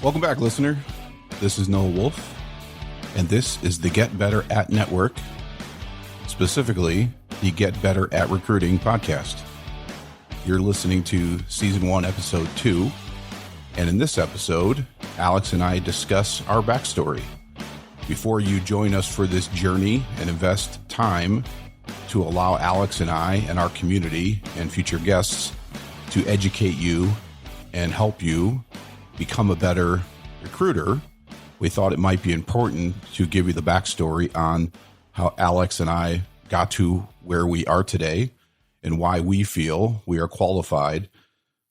Welcome back, listener. This is Noel Wolf, and this is the Get Better At Network, specifically the Get Better At Recruiting podcast. You're listening to Season 1, Episode 2, and in this episode, Alex and I discuss our backstory. Before you join us for this journey and invest time to allow Alex and I and our community and future guests to educate you and help you become a better recruiter, we thought it might be important to give you the backstory on how Alex and I got to where we are today and why we feel we are qualified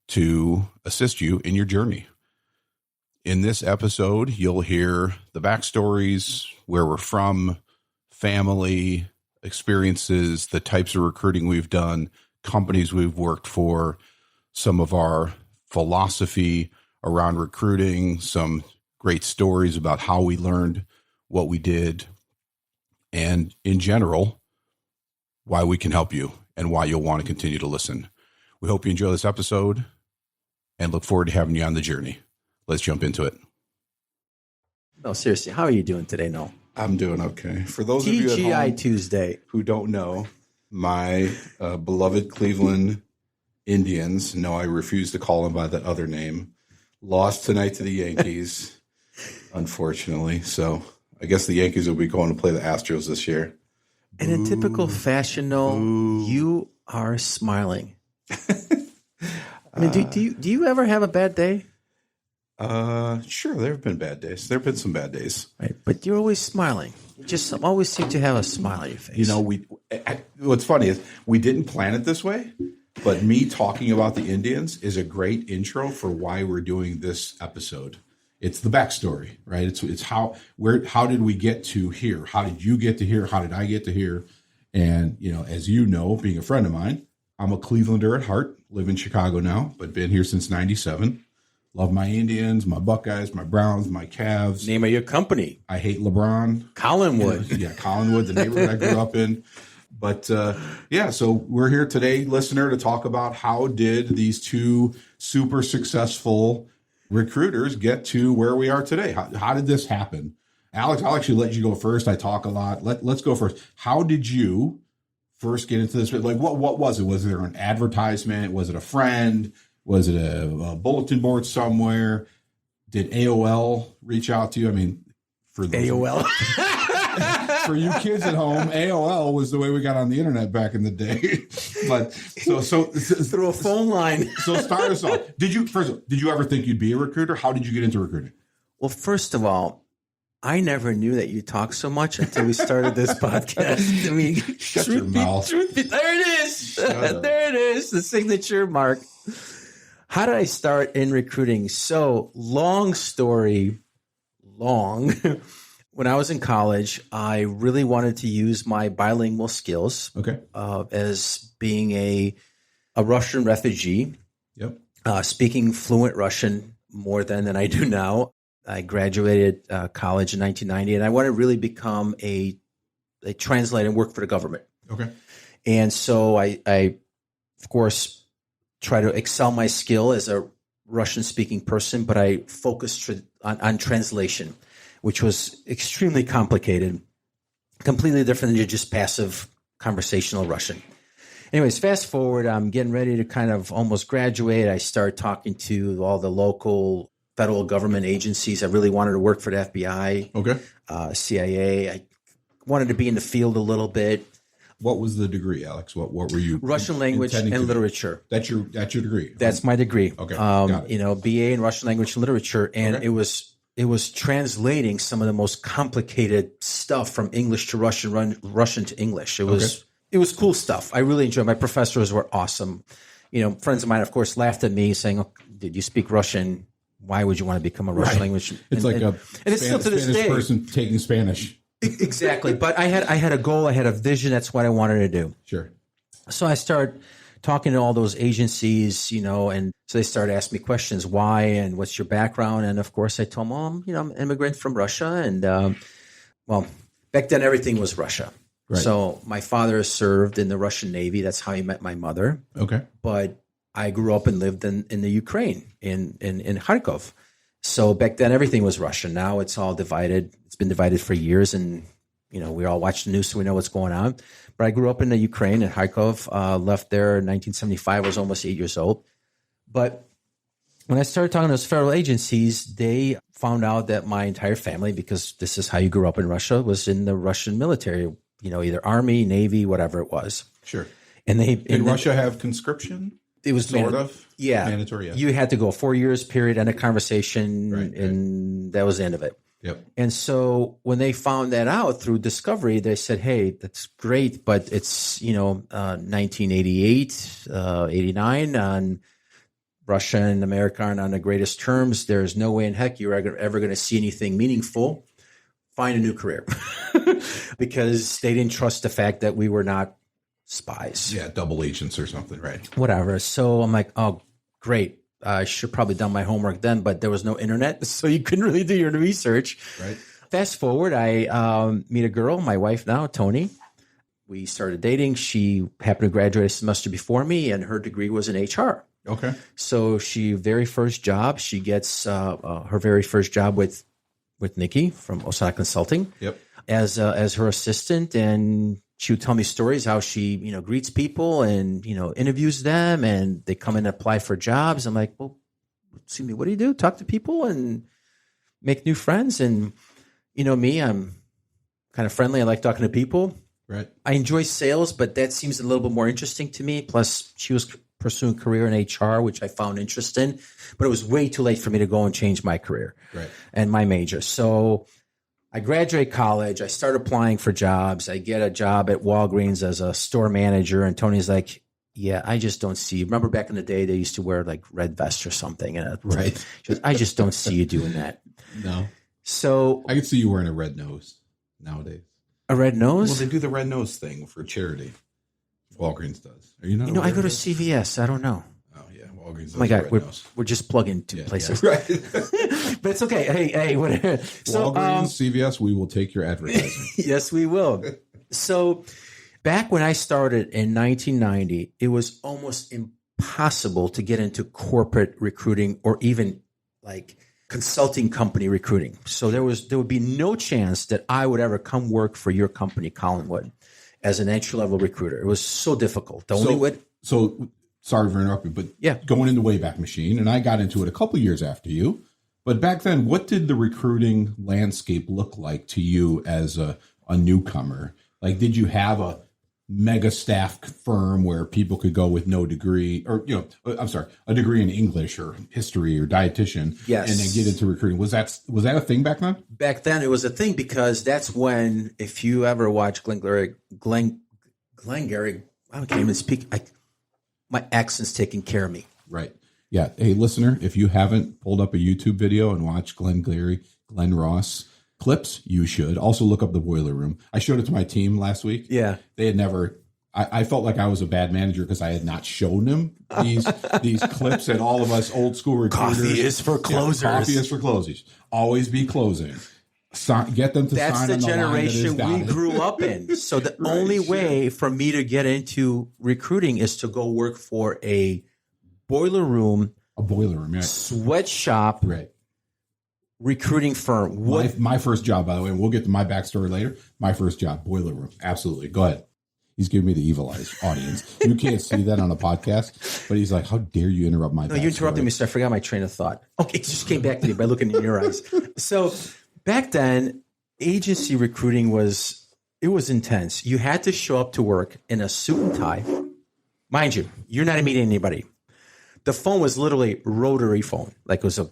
to assist you in your journey. In this episode, you'll hear the backstories, where we're from, family, experiences, the types of recruiting we've done, companies we've worked for, some of our philosophy around recruiting, some great stories about how we learned what we did, and in general, why we can help you and why you'll want to continue to listen. We hope you enjoy this episode and look forward to having you on the journey. Let's jump into it. No, seriously, how are you doing today, Noel? I'm doing okay. For those of you at home Tuesday who don't know, my beloved Cleveland Indians, no, I refuse to call them by that other name, lost tonight to the Yankees, unfortunately. So I guess the Yankees will be going to play the Astros this year. And in typical fashion, Noel, you are smiling. I mean, do you ever have a bad day? Sure, there have been bad days. There have been some bad days. Right, but you're always smiling. You just always seem to have a smile on your face. You know, what's funny is we didn't plan it this way, but me talking about the Indians is a great intro for why we're doing this episode. It's the backstory, right? It's how did we get to here? How did you get to here? How did I get to here? And, you know, as you know, being a friend of mine, I'm a Clevelander at heart, live in Chicago now, but been here since 97. Love my Indians, my Buckeyes, my Browns, my Cavs. Name of your company. I hate LeBron. Collinwood. Yeah, Collinwood, the neighborhood I grew up in. But so we're here today, listener, to talk about how did these two super successful recruiters get to where we are today? How did this happen? Alex, I'll actually let you go first. I talk a lot. Let's go first. How did you first get into this? Like, what was it? Was there an advertisement? Was it a friend? Was it a bulletin board somewhere? Did AOL reach out to you? I mean, for AOL. For you kids at home, AOL was the way we got on the internet back in the day. But so through a phone line. So start us off. Did you ever think you'd be a recruiter? How did you get into recruiting? Well, first of all, I never knew that you talked so much until we started this podcast. I mean, shut your mouth. There it is. There it is. The signature mark. How did I start in recruiting? So long story, long. When I was in college, I really wanted to use my bilingual skills. Okay. As being a Russian refugee. Yep. Speaking fluent Russian more than I do now. I graduated college in 1990, and I wanted to really become a translator and work for the government. Okay. And so I of course, try to excel my skill as a Russian-speaking person, but I focused on translation, which was extremely complicated, completely different than just passive conversational Russian. Anyways, fast forward, I'm getting ready to kind of almost graduate. I start talking to all the local federal government agencies. I really wanted to work for the FBI, okay, CIA. I wanted to be in the field a little bit. What was the degree, Alex? What were you? Russian language and literature. That's your degree. That's my degree. Okay, got it. You know, BA in Russian language and literature, and it was translating some of the most complicated stuff from English to Russian, Russian to English. It was cool stuff. I really enjoyed it. My professors were awesome. You know, friends of mine, of course, laughed at me saying, oh, did you speak Russian? Why would you want to become a Russian language? It's like a it's still to this Spanish day. person taking Spanish. Exactly. But I had a goal. I had a vision. That's what I wanted to do. Sure. So I started talking to all those agencies, you know, and so they started asking me questions, why and what's your background? And of course I told them, I'm an immigrant from Russia. And well, back then everything was Russia. Right. So my father served in the Russian Navy. That's how he met my mother. Okay. But I grew up and lived in the Ukraine, in Kharkov. So back then, everything was Russian. Now it's all divided. It's been divided for years, and we all watch the news, so we know what's going on. But I grew up in the Ukraine, in Kharkov. Left there in 1975. I was almost 8 years old. But when I started talking to those federal agencies, they found out that my entire family, because this is how you grew up in Russia, was in the Russian military. Either Army, Navy, whatever it was. Sure. And Did Russia have conscription? It was sort of. Yeah. Mandatory. Yeah. You had to go 4 years period, end of conversation, and that was the end of it. Yep. And so when they found that out through discovery, they said, hey, that's great, but it's, 1988, 89, and Russia and America aren't on the greatest terms. There's no way in heck you're ever going to see anything meaningful. Find a new career. Because they didn't trust the fact that we were not spies. Yeah, double agents or something, right? Whatever. So I'm like, oh, great. I should probably done my homework then, but there was no internet, so you couldn't really do your research. Right. Fast forward, I meet a girl, my wife now, Tony. We started dating. She happened to graduate a semester before me, and her degree was in HR. Okay. So she gets her very first job with Nikki from Osaka Consulting. Yep. As her assistant, and she would tell me stories how she greets people and interviews them, and they come in and apply for jobs. I'm like, well, excuse me, what do you do? Talk to people and make new friends. And me, I'm kind of friendly. I like talking to people. Right. I enjoy sales, but that seems a little bit more interesting to me. Plus, she was pursuing a career in HR, which I found interesting, but it was way too late for me to go and change my career and my major. So I graduate college. I start applying for jobs. I get a job at Walgreens as a store manager. And Tony's like, yeah, I just don't see you. Remember back in the day, they used to wear like red vests or something. And right. She goes, I just don't see you doing that. No. So I could see you wearing a red nose nowadays. A red nose? Well, they do the red nose thing for charity. Walgreens does. Are you not? I go to CVS. I don't know. Oh yeah, Walgreens does. Oh my God, we're just plugging two places, right? But it's okay. Hey, whatever. So, Walgreens, CVS, we will take your advertising. Yes, we will. So, back when I started in 1990, it was almost impossible to get into corporate recruiting or even like consulting company recruiting. So there would be no chance that I would ever come work for your company, Collinwood, as an entry-level recruiter. It was so difficult. So sorry for interrupting, but going into Wayback Machine, and I got into it a couple years after you. But back then, what did the recruiting landscape look like to you as a newcomer? Like, did you have a mega staff firm where people could go with no degree, or a degree in English or history or dietitian, yes, and then get into recruiting? Was that a thing back then? Back then, it was a thing because that's when, if you ever watch Glengarry, I can't even speak. My accent's taking care of me. Right. Yeah. Hey, listener, if you haven't pulled up a YouTube video and watched Glenn Ross clips, you should. Also look up The Boiler Room. I showed it to my team last week. Yeah. They had never, I felt like I was a bad manager because I had not shown them these clips, and all of us old school recruiters. Coffee is for closers. Coffee is for closers. Always be closing. Get them to sign on the line. That's the generation we grew up in. So the only way for me to get into recruiting is to go work for a boiler room, sweatshop, recruiting firm. My first job, by the way, and we'll get to my backstory later. My first job, boiler room. Absolutely. Go ahead. He's giving me the evil eyes, audience. You can't see that on a podcast, but he's like, how dare you interrupt my backstory? No, you interrupted me, so I forgot my train of thought. Okay, it just came back to me by looking in your eyes. So back then, agency recruiting was intense. You had to show up to work in a suit and tie. Mind you, you're not meeting anybody. The phone was literally rotary phone. Like it was a...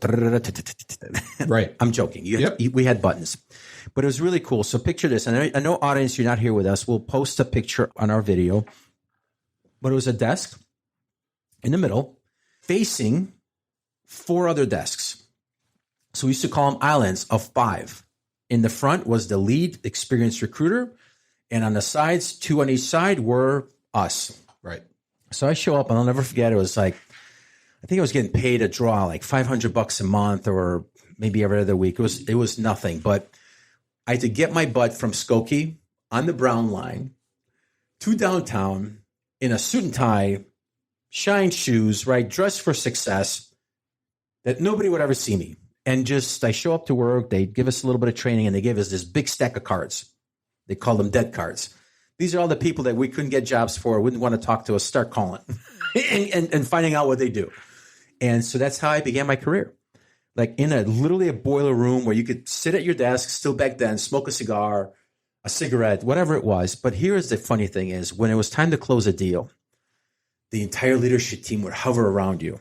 Right. I'm joking. We had buttons. But it was really cool. So picture this. And I know, audience, you're not here with us. We'll post a picture on our video. But it was a desk in the middle facing 4 other desks. So we used to call them islands of 5. In the front was the lead experienced recruiter. And on the sides, 2 on each side, were us. Right. So I show up, and I'll never forget. It was like, I think I was getting paid a draw like $500 a month, or maybe every other week. It was nothing, but I had to get my butt from Skokie on the Brown Line to downtown in a suit and tie, shine shoes, right, dressed for success, that nobody would ever see me. And just, I show up to work, they give us a little bit of training, and they give us this big stack of cards. They call them dead cards. These are all the people that we couldn't get jobs for, wouldn't want to talk to us, start calling and finding out what they do. And so that's how I began my career. Like in literally a boiler room where you could sit at your desk, still back then, smoke a cigar, a cigarette, whatever it was. But here's the funny thing is, when it was time to close a deal, the entire leadership team would hover around you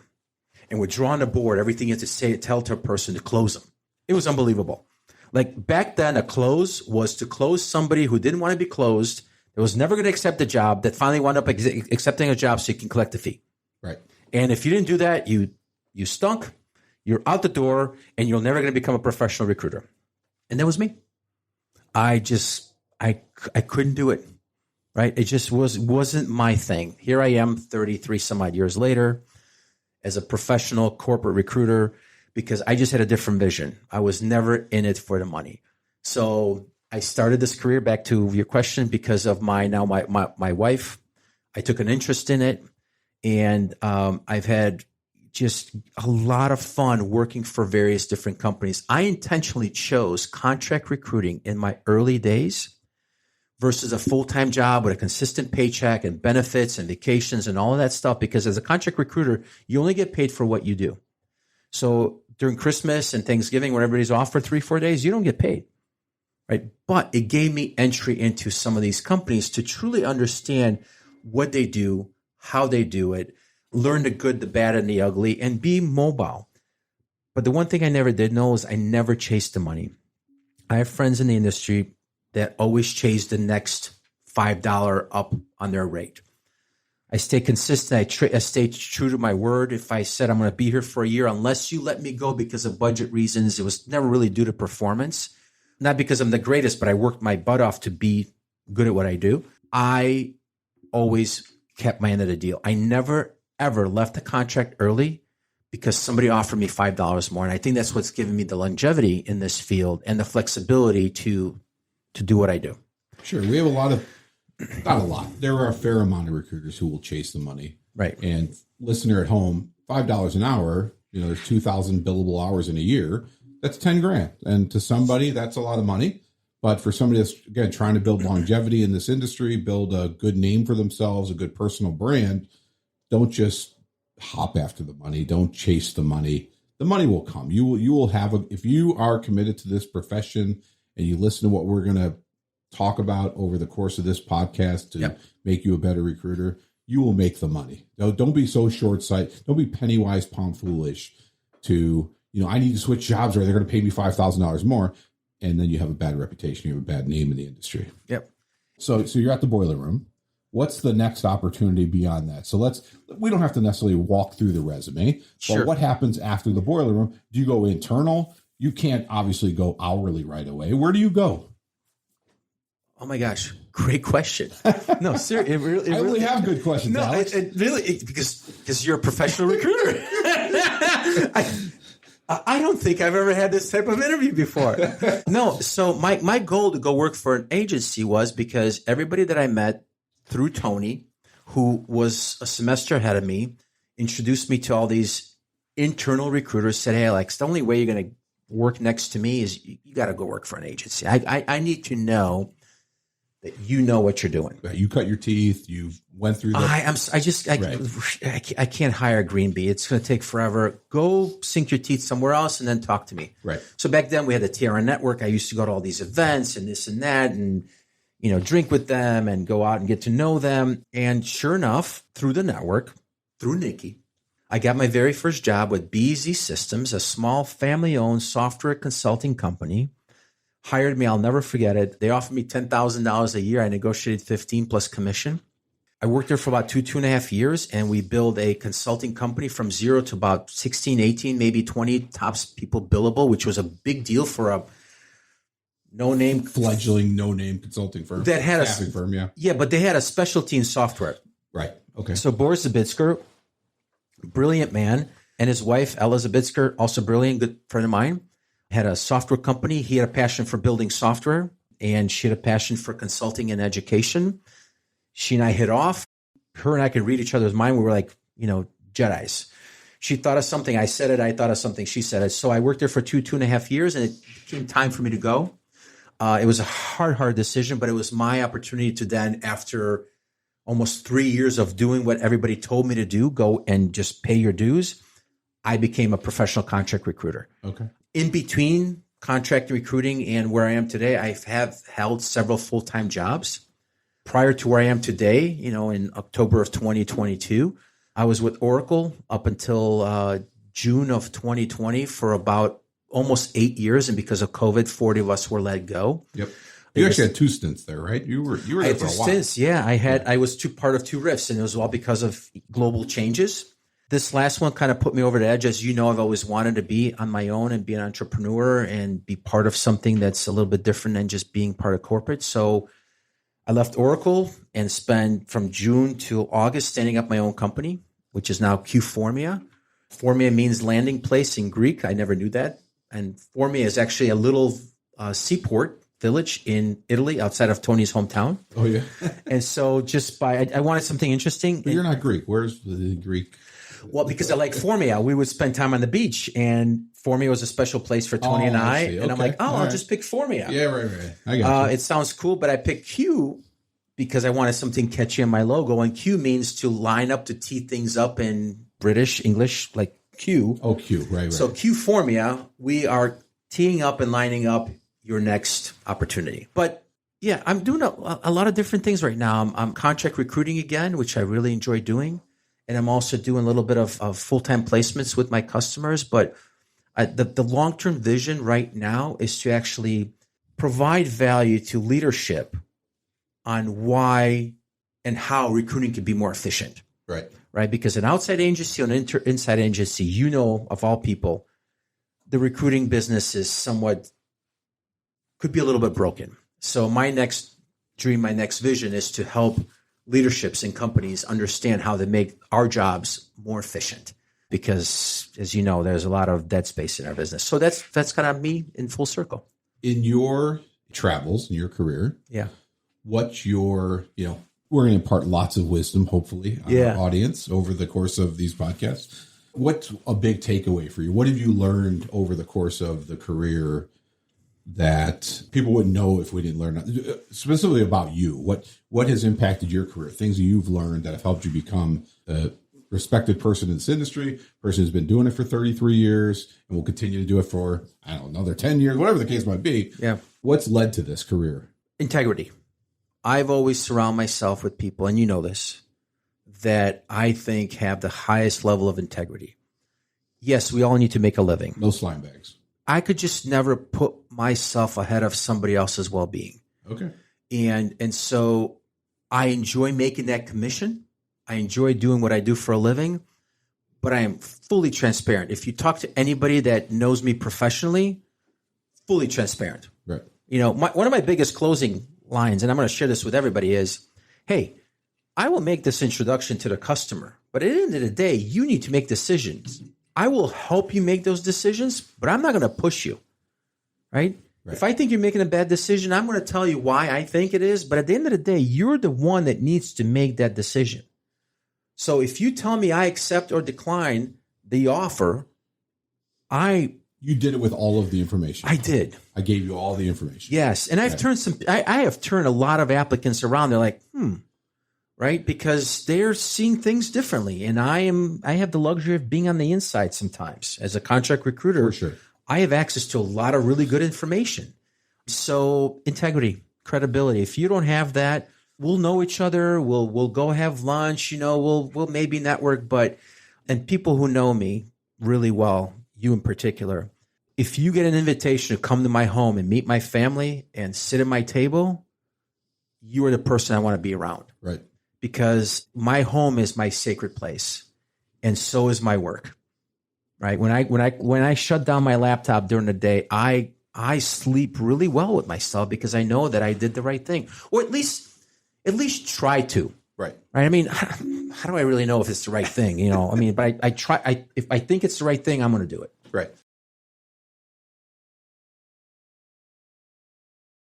and would draw on the board everything you had to say, tell to a person to close them. It was unbelievable. Like back then, a close was to close somebody who didn't want to be closed, that was never going to accept the job, that finally wound up accepting a job so you can collect the fee. Right. And if you didn't do that, you stunk, you're out the door, and you're never going to become a professional recruiter. And that was me. I couldn't do it. Right. It just wasn't my thing. Here I am 33 some odd years later as a professional corporate recruiter, because I just had a different vision. I was never in it for the money. So I started this career, back to your question, because of my wife. I took an interest in it, and I've had just a lot of fun working for various different companies. I intentionally chose contract recruiting in my early days versus a full-time job with a consistent paycheck and benefits and vacations and all of that stuff, because as a contract recruiter, you only get paid for what you do. So during Christmas and Thanksgiving, when everybody's off for 3-4 days, you don't get paid, right? But it gave me entry into some of these companies to truly understand what they do, how they do it, learn the good, the bad, and the ugly, and be mobile. But the one thing I never did know is I never chased the money. I have friends in the industry that always chase the next $5 up on their rate. I stay consistent. I stay true to my word. If I said I'm going to be here for a year, unless you let me go because of budget reasons, it was never really due to performance. Not because I'm the greatest, but I worked my butt off to be good at what I do. I always kept my end of the deal. I never, ever left the contract early because somebody offered me $5 more. And I think that's what's given me the longevity in this field and the flexibility to do what I do. Sure. We have not a lot. There are a fair amount of recruiters who will chase the money. Right. And listener at home, $5 an hour, there's 2,000 billable hours in a year. That's 10 grand. And to somebody, that's a lot of money. But for somebody that's, again, trying to build longevity in this industry, build a good name for themselves, a good personal brand, don't just hop after the money. Don't chase the money. The money will come. You will have, if you are committed to this profession and you listen to what we're going to talk about over the course of this podcast to make you a better recruiter, you will make the money. Don't be so short-sighted. Don't be penny-wise, pound-foolish to, I need to switch jobs or they're going to pay me $5,000 more. And then you have a bad reputation. You have a bad name in the industry. Yep. So you're at the boiler room. What's the next opportunity beyond that? So we don't have to necessarily walk through the resume, but what happens after the boiler room? Do you go internal? You can't obviously go hourly right away. Where do you go? Oh my gosh, great question. No, seriously, I really have good questions. No, Alex. Because you're a professional recruiter. I don't think I've ever had this type of interview before. No, so my goal to go work for an agency was because everybody that I met through Tony, who was a semester ahead of me, introduced me to all these internal recruiters, said, hey, Alex, the only way you're going to work next to me is you got to go work for an agency. I need to know that you know what you're doing. You cut your teeth. You went through that. I can't hire a green bee. It's going to take forever. Go sink your teeth somewhere else and then talk to me. Right. So back then we had the TRN network. I used to go to all these events and this and that and, drink with them and go out and get to know them. And sure enough, through the network, through Nikki, I got my very first job with BZ Systems, a small family-owned software consulting company. Hired me. I'll never forget it. They offered me $10,000 a year. I negotiated 15 plus commission. I worked there for about 2.5 years, and we built a consulting company from zero to about 16, 18, maybe 20 tops people billable, which was a big deal for a fledgling no-name consulting firm. That had staffing firm, yeah. Yeah, but they had a specialty in software. Right. Okay. So Boris Zabitsker, brilliant man, and his wife, Ella Zabitsker, also brilliant, good friend of mine, had a software company. He had a passion for building software, and she had a passion for consulting and education. She and I hit off. Her and I could read each other's mind. We were like, Jedis. She thought of something. I said it. I thought of something. She said it. So I worked there for 2.5 years, and it came time for me to go. It was a hard decision, but it was my opportunity to then, after almost 3 years of doing what everybody told me to do, go and just pay your dues. I became a professional contract recruiter. Okay. In between contract recruiting and where I am today, I have held several full-time jobs. Prior to where I am today, in October of 2022, I was with Oracle up until June of 2020 for about almost 8 years. And because of COVID, 40 of us were let go. Yep. You actually had 2 stints there, right? You were there for a while. Stints, yeah. I was part of 2 rifts, and it was all because of global changes. This last one kind of put me over the edge. As you know, I've always wanted to be on my own and be an entrepreneur and be part of something that's a little bit different than just being part of corporate. So I left Oracle and spent from June to August standing up my own company, which is now Q Formia. Formia means landing place in Greek. I never knew that. And Formia is actually a little seaport village in Italy outside of Tony's hometown. Oh, yeah. And so I wanted something interesting. But you're not Greek. Where's the Greek? Well, because I like Formia. We would spend time on the beach, and Formia was a special place for Tony and I. See. And Okay. I'm like, All I'll right. just pick Formia. Yeah, right. I got you. It sounds cool, but I picked Q because I wanted something catchy on my logo. And Q means to line up, to tee things up in British English, like Q. Oh, Q, right. So Q Formia, we are teeing up and lining up your next opportunity. But yeah, I'm doing a lot of different things right now. I'm contract recruiting again, which I really enjoy doing. And I'm also doing a little bit of full-time placements with my customers. But the long-term vision right now is to actually provide value to leadership on why and how recruiting can be more efficient. Right? Because an outside agency or an inside agency, of all people, the recruiting business is could be a little bit broken. So my next dream, my next vision is to help leaderships and companies understand how to make our jobs more efficient. Because, as you know, there's a lot of dead space in our business. So that's kind of me in full circle. In your travels, in your career, yeah, what's your, we're going to impart lots of wisdom, hopefully, on our audience over the course of these podcasts. What's a big takeaway for you? What have you learned over the course of the career that people wouldn't know if we didn't learn, specifically about you? What has impacted your career? Things you've learned that have helped you become a respected person in this industry, person who's been doing it for 33 years and will continue to do it for, another 10 years, whatever the case might be. Yeah. What's led to this career? Integrity. I've always surrounded myself with people, and you know this, that I think have the highest level of integrity. Yes, we all need to make a living. No slime bags. I could just never put myself ahead of somebody else's well-being. Okay. And so I enjoy making that commission. I enjoy doing what I do for a living, but I am fully transparent. If you talk to anybody that knows me professionally, fully transparent. Right. One of my biggest closing lines, and I'm going to share this with everybody, is, hey, I will make this introduction to the customer, but at the end of the day, you need to make decisions. I will help you make those decisions, but I'm not going to push you, right? If I think you're making a bad decision, I'm going to tell you why I think it is. But at the end of the day, you're the one that needs to make that decision. So if you tell me I accept or decline the offer, You did it with all of the information. I did. I gave you all the information. Yes. And I've turned I have turned a lot of applicants around. They're like, right? Because they're seeing things differently. And I have the luxury of being on the inside sometimes. As a contract recruiter, For sure. I have access to a lot of really good information. So integrity, credibility. If you don't have that, we'll know each other. We'll go have lunch. We'll maybe network. And people who know me really well, you in particular, if you get an invitation to come to my home and meet my family and sit at my table, you are the person I want to be around. Right. Because my home is my sacred place, and so is my work. Right? When I shut down my laptop during the day, I sleep really well with myself because I know that I did the right thing, or at least try to. Right. Right. I mean, how do I really know if it's the right thing? But I try. If I think it's the right thing, I'm going to do it. Right.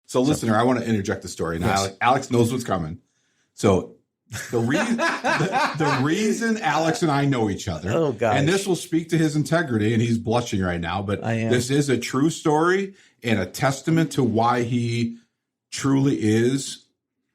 So, listener, I want to interject the story. Now, Yes. Alex knows what's coming. So, The reason Alex and I know each other, and this will speak to his integrity, and he's blushing right now, but this is a true story and a testament to why he truly is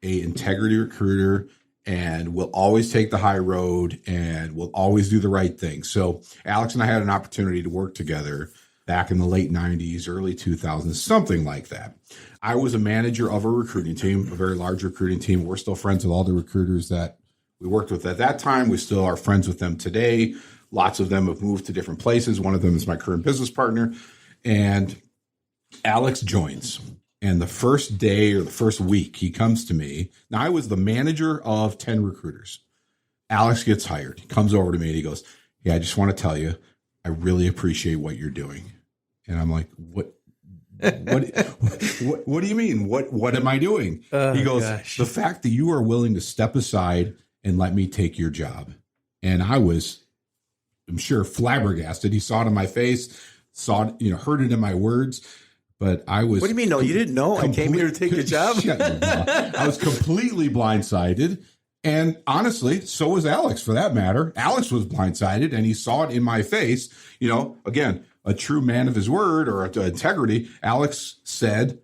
a integrity recruiter and will always take the high road and will always do the right thing. So Alex and I had an opportunity to work together back in the late 90s, early 2000s, something like that. I was a manager of a recruiting team, a very large recruiting team. We're still friends with all the recruiters that we worked with at that time. We still are friends with them today. Lots of them have moved to different places. One of them is my current business partner. And Alex joins. And the first day or the first week, he comes to me. Now, I was the manager of 10 recruiters. Alex gets hired. He comes over to me and he goes, "Yeah, I just want to tell you, I really appreciate what you're doing." And I'm like, What do you mean? What am I doing? He goes, "The fact that you are willing to step aside and let me take your job." And I'm sure, flabbergasted. He saw it in my face, saw it, heard it in my words. But I was. What do you mean? No, you didn't know I came here to take your job? I was completely blindsided. And honestly, so was Alex, for that matter. Alex was blindsided, and he saw it in my face. Again, a true man of his word or integrity. Alex said,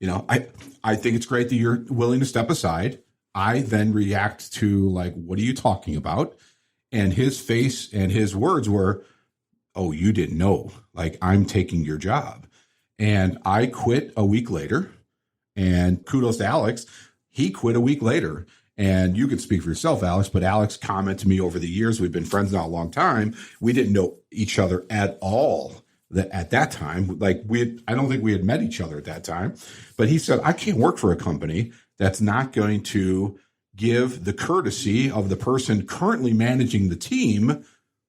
I think it's great that you're willing to step aside. I then react to, like, what are you talking about? And his face and his words were, "Oh, you didn't know. Like, I'm taking your job." And I quit a week later, and kudos to Alex. He quit a week later. And you can speak for yourself, Alex, but Alex commented to me over the years. We've been friends now a long time. We didn't know each other at all at that time. Like, I don't think we had met each other at that time. But he said, "I can't work for a company that's not going to give the courtesy of the person currently managing the team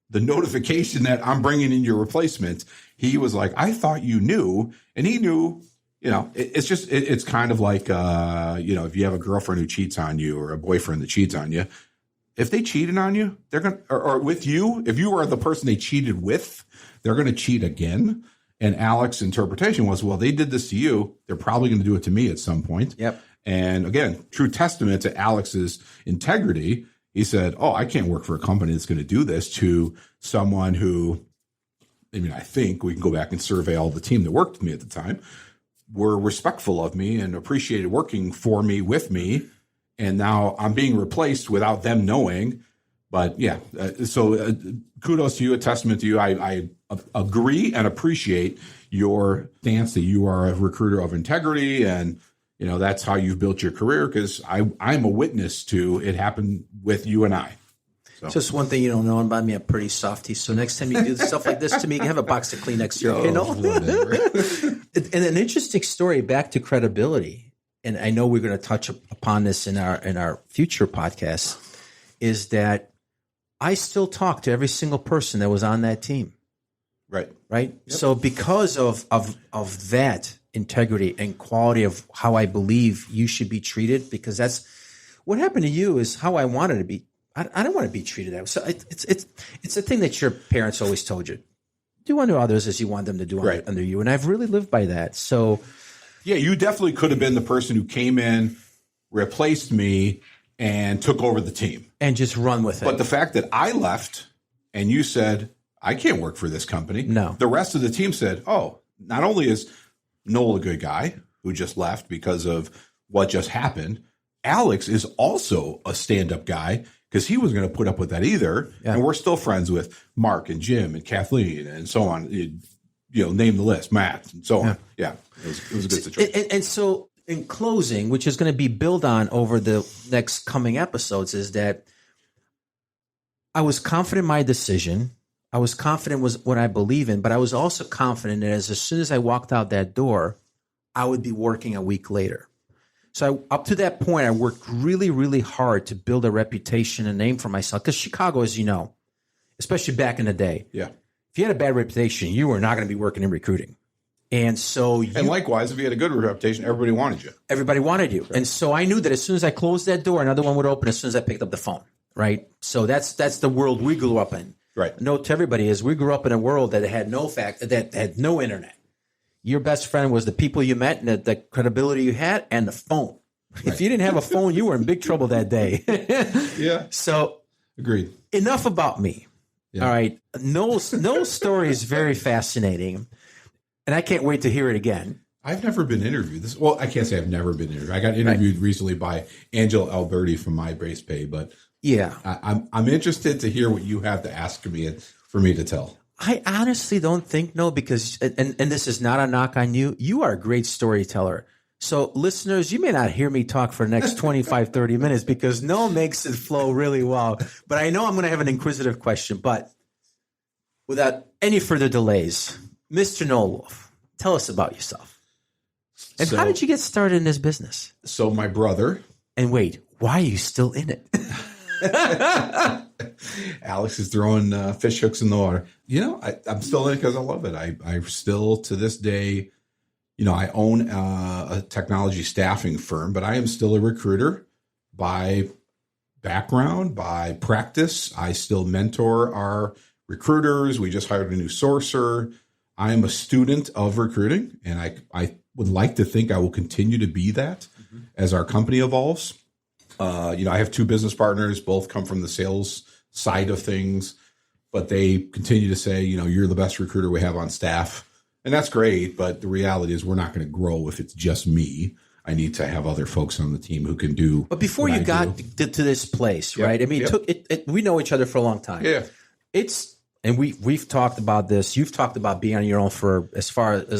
the notification that I'm bringing in your replacement." He was like, "I thought you knew." And he knew, it's kind of like, if you have a girlfriend who cheats on you or a boyfriend that cheats on you, if they cheated on you, they're going to, or with you, if you are the person they cheated with, they're going to cheat again. And Alex's interpretation was, well, they did this to you. They're probably going to do it to me at some point. Yep. And again, true testament to Alex's integrity. He said, "Oh, I can't work for a company that's going to do this to someone who," I think we can go back and survey all the team that worked with me at the time, were respectful of me and appreciated working for me, with me. And now I'm being replaced without them knowing. But yeah, so kudos to you, a testament to you. I agree and appreciate your stance that you are a recruiter of integrity, and that's how you've built your career, because I'm a witness to it happen with you and I. So. Just one thing you don't know about me, I'm pretty softy. So next time you do stuff like this to me, you can have a box of Kleenex here. And an interesting story, back to credibility, and I know we're going to touch upon this in our future podcast, is that I still talk to every single person that was on that team. Right. Yep. So because of that integrity and quality of how I believe you should be treated, because that's what happened to you is how I wanted to be. I don't want to be treated that way. So it's a thing that your parents always told you. Do unto others as you want them to do under you. And I've really lived by that. So yeah, you definitely could have been the person who came in, replaced me, and took over the team. And just run with it. But the fact that I left and you said, "I can't work for this company." No. The rest of the team said, "Oh, not only is Noel a good guy who just left because of what just happened, Alex is also a stand-up guy, because he wasn't going to put up with that either." Yeah. And we're still friends with Mark and Jim and Kathleen and so on. Name the list, Matt and so on. Yeah, it was a good situation. And so in closing, which is going to be built on over the next coming episodes, is that I was confident in my decision. I was confident was what I believe in, but I was also confident that as soon as I walked out that door, I would be working a week later. So up to that point, I worked really, really hard to build a reputation and name for myself. Because Chicago, as you know, especially back in the day, if you had a bad reputation, you were not going to be working in recruiting. And so, and likewise, if you had a good reputation, everybody wanted you. Everybody wanted you. Sure. And so I knew that as soon as I closed that door, another one would open as soon as I picked up the phone. Right. So that's the world we grew up in. Right. Note to everybody is we grew up in a world that had that had no internet. Your best friend was the people you met and the credibility you had and the phone. If you didn't have a phone, you were in big trouble that day. Yeah. So Agreed. enough about me. Yeah. All right. Noel's story is very fascinating, and I can't wait to hear it again. I've never been interviewed. Well, I can't say I've never been interviewed. I got interviewed recently by Angela Alberti from My Brace Pay, but yeah, I'm interested to hear what you have to ask me and for me to tell. I honestly don't think, no, because, and this is not a knock on you. You are a great storyteller. So listeners, you may not hear me talk for the next 25, 30 minutes because Noel makes it flow really well. But I know I'm going to have an inquisitive question. But without any further delays, Mr. Noel Wolf, tell us about yourself. And how did you get started in this business? So my brother. And wait, why are you still in it? Alex is throwing fish hooks in the water. I'm still in it because I love it. I still, to this day, I own a technology staffing firm, but I am still a recruiter by background, by practice. I still mentor our recruiters. We just hired a new sourcer. I am a student of recruiting, and I would like to think I will continue to be that as our company evolves. I have two business partners, both come from the sales side of things, but they continue to say, you're the best recruiter we have on staff. And that's great. But the reality is we're not going to grow if it's just me. I need to have other folks on the team who can do. But before you got to this place, right? I mean, we know each other for a long time. Yeah. And we've talked about this. You've talked about being on your own for as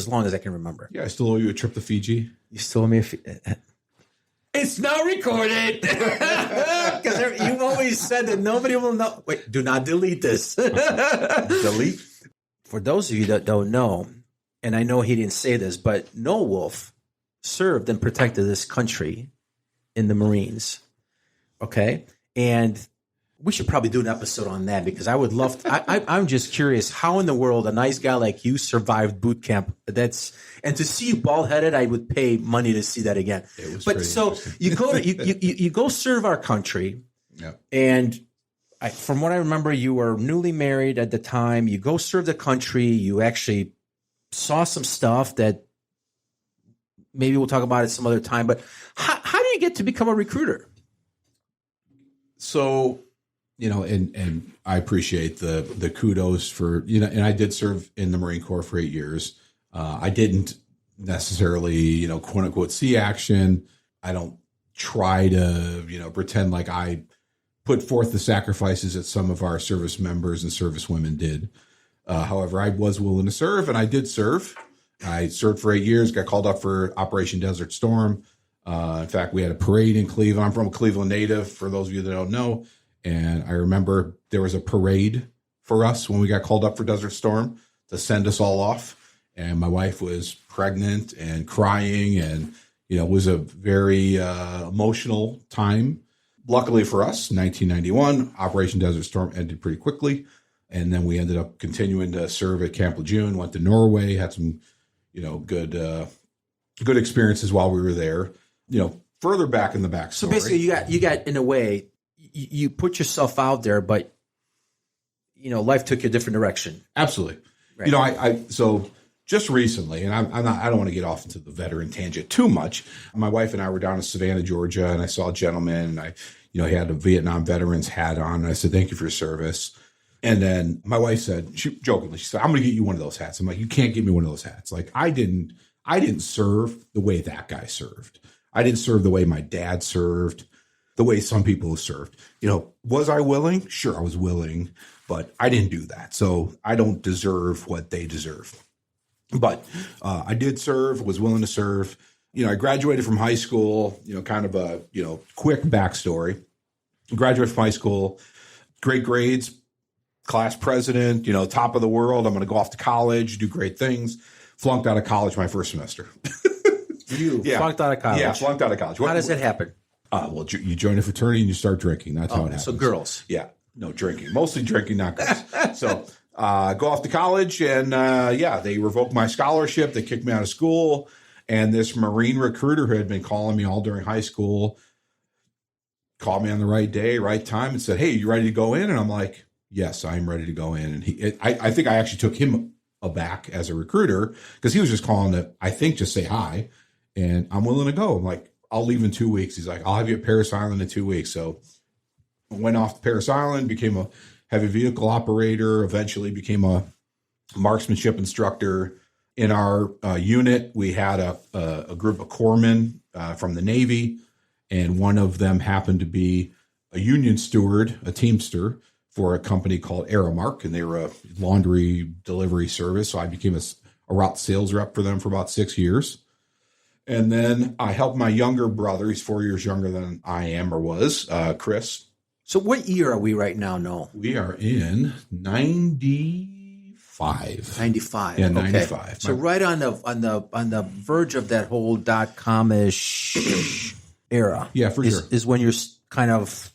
long as I can remember. Yeah. I still owe you a trip to Fiji. You still owe me It's now recorded because you've always said that nobody will know. Wait, do not delete this. Delete. For those of you that don't know, and I know he didn't say this, but Noel Wolf served and protected this country in the Marines. Okay, and we should probably do an episode on that because I would love to. I'm just curious how in the world a nice guy like you survived boot camp. And to see you bald headed, I would pay money to see that again. But so you go to you go serve our country, and from what I remember, you were newly married at the time. You go serve the country. You actually saw some stuff that maybe we'll talk about it some other time. But how do you get to become a recruiter? So. And I appreciate the kudos for, and I did serve in the Marine Corps for 8 years. I didn't necessarily, quote unquote, see action. I don't try to, pretend like I put forth the sacrifices that some of our service members and service women did. However, I was willing to serve, and I did serve. I served for 8 years, got called up for Operation Desert Storm. In fact, we had a parade in Cleveland. I'm from a Cleveland native, for those of you that don't know. And I remember there was a parade for us when we got called up for Desert Storm to send us all off. And my wife was pregnant and crying, and, it was a very emotional time. Luckily for us, 1991, Operation Desert Storm ended pretty quickly. And then we ended up continuing to serve at Camp Lejeune, went to Norway, had some, good experiences while we were there. Further back in the backstory. So basically you got in a way, you put yourself out there, but life took you a different direction. Absolutely. Right. So just recently, and I don't want to get off into the veteran tangent too much. My wife and I were down in Savannah, Georgia, and I saw a gentleman, and he had a Vietnam veteran's hat on, and I said, "Thank you for your service." And then my wife said, she said, "I'm going to get you one of those hats." I'm like, "You can't get me one of those hats." Like I didn't serve the way that guy served. I didn't serve the way my dad served. The way some people have served. Was I willing? Sure, I was willing, but I didn't do that. So I don't deserve what they deserve. But I did serve, was willing to serve. I graduated from high school, kind of a, quick backstory. Graduated from high school, great grades, class president, top of the world. I'm going to go off to college, do great things. Flunked out of college my first semester. Flunked out of college? Yeah, flunked out of college. How does that happen? Well, you join a fraternity and you start drinking. That's how it happens. So girls. Yeah. No, drinking. Mostly drinking, not girls. So go off to college, and they revoked my scholarship. They kicked me out of school. And this Marine recruiter who had been calling me all during high school called me on the right day, right time, and said, "Hey, you ready to go in?" And I'm like, "Yes, I'm ready to go in." And I think I actually took him aback as a recruiter because he was just calling to, I think, just say hi. And I'm willing to go. I'm like, I'll leave in 2 weeks. He's like, I'll have you at Paris Island in 2 weeks. So I went off to Paris Island, became a heavy vehicle operator, eventually became a marksmanship instructor. In our unit, we had a group of corpsmen from the Navy, and one of them happened to be a union steward, a teamster for a company called Aramark, and they were a laundry delivery service. So I became a route sales rep for them for about 6 years. And then I helped my younger brother. He's 4 years younger than I am or was, Chris. So what year are we right now, Noel? We are in 95. 95. Yeah, okay. 95. So right on the verge of that whole .com-ish era. Yeah, for sure. Is when you're kind of